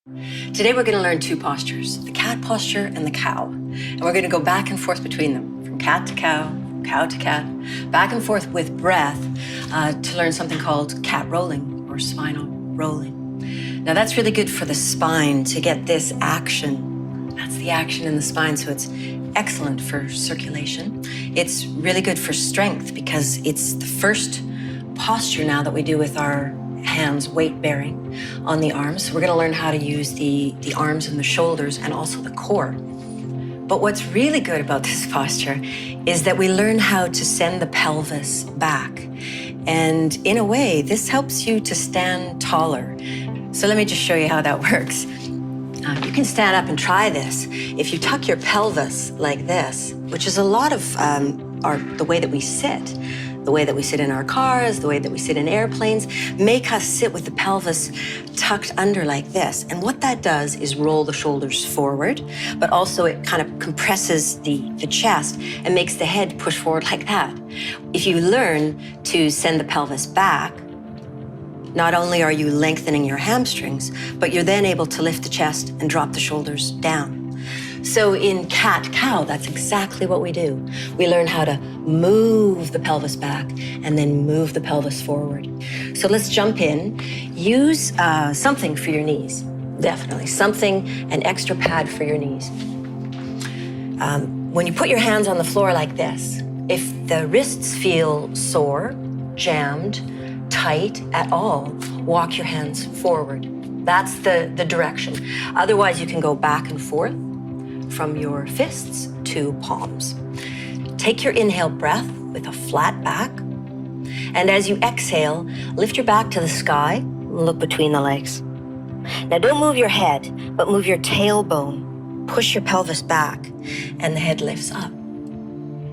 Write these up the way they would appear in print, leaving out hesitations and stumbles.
Today we're going to learn two postures, the cat posture and the cow. And we're going to go back and forth between them, from cat to cow to cat, back and forth with breath to learn something called cat rolling or spinal rolling. Now that's really good for the spine to get this action. That's the action in the spine, so it's excellent for circulation. It's really good for strength because it's the first posture now that we do with our hands weight bearing on the arms. So we're going to learn how to use the arms and the shoulders and also the core. But what's really good about this posture is that we learn how to send the pelvis back. And in a way, this helps you to stand taller. So let me just show you how that works. You can stand up and try this. If you tuck your pelvis like this, which is a lot of the way that we sit, the way that we sit in our cars, the way that we sit in airplanes, make us sit with the pelvis tucked under like this. And what that does is roll the shoulders forward, but also it kind of compresses the chest and makes the head push forward like that. If you learn to send the pelvis back, not only are you lengthening your hamstrings, but you're then able to lift the chest and drop the shoulders down. So in CatCow, that's exactly what we do. We learn how to move the pelvis back and then move the pelvis forward. So let's jump in. Use something for your knees, definitely. Something, an extra pad for your knees. When you put your hands on the floor like this, if the wrists feel sore, jammed, tight at all, walk your hands forward. That's the direction. Otherwise, you can go back and forth from your fists to palms. Take your inhale breath with a flat back. And as you exhale, lift your back to the sky and look between the legs. Now don't move your head, but move your tailbone. Push your pelvis back and the head lifts up.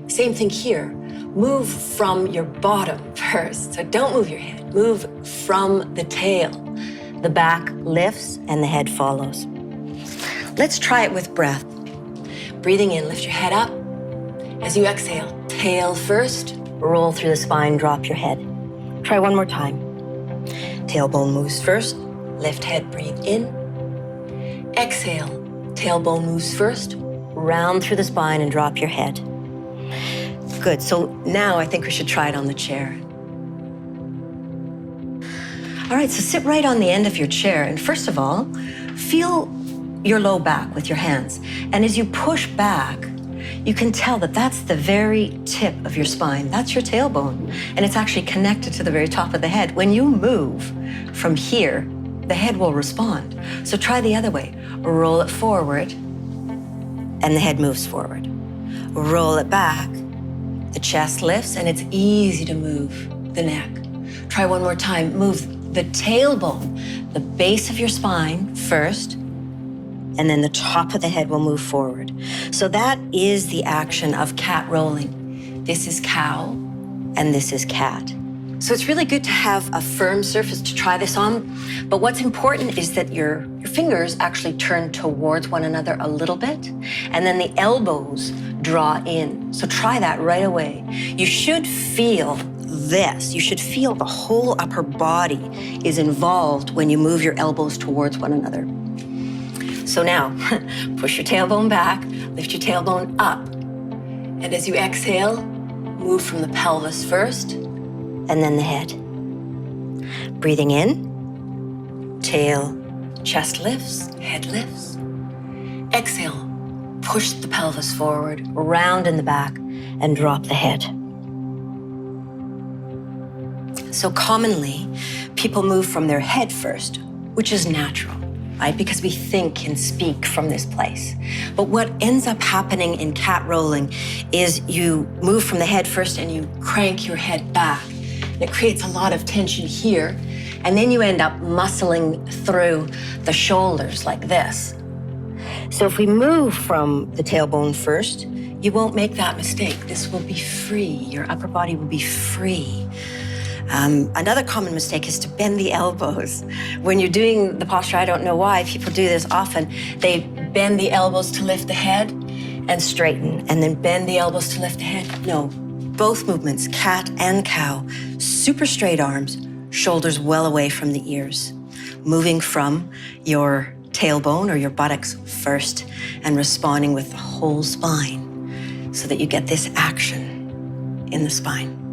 Same thing here. Move from your bottom first. So don't move your head. Move from the tail. The back lifts and the head follows. Let's try it with breath. Breathing in, lift your head up. As you exhale, tail first, roll through the spine, drop your head. Try one more time. Tailbone moves first, lift head, breathe in. Exhale, tailbone moves first, round through the spine and drop your head. Good, so now I think we should try it on the chair. All right, so sit right on the end of your chair. And first of all, feel your low back with your hands. And as you push back, you can tell that that's the very tip of your spine. That's your tailbone. And it's actually connected to the very top of the head. When you move from here, the head will respond. So try the other way. Roll it forward, and the head moves forward. Roll it back, the chest lifts, and it's easy to move the neck. Try one more time. Move the tailbone, the base of your spine first, and then the top of the head will move forward. So that is the action of cat rolling. This is cow, and this is cat. So it's really good to have a firm surface to try this on, but what's important is that your fingers actually turn towards one another a little bit, and then the elbows draw in. So try that right away. You should feel this. You should feel the whole upper body is involved when you move your elbows towards one another. So now, push your tailbone back, lift your tailbone up. And as you exhale, move from the pelvis first, and then the head. Breathing in, tail, chest lifts, head lifts. Exhale, push the pelvis forward, round in the back, and drop the head. So commonly, people move from their head first, which is natural, right? Because we think and speak from this place. But what ends up happening in cat rolling is you move from the head first and you crank your head back. It creates a lot of tension here, and then you end up muscling through the shoulders like this. So if we move from the tailbone first, you won't make that mistake. This will be free. Your upper body will be free. Another common mistake is to bend the elbows. When you're doing the posture, I don't know why, people do this often. They bend the elbows to lift the head and straighten, and then bend the elbows to lift the head. No, both movements, cat and cow, super straight arms, shoulders well away from the ears, moving from your tailbone or your buttocks first and responding with the whole spine so that you get this action in the spine.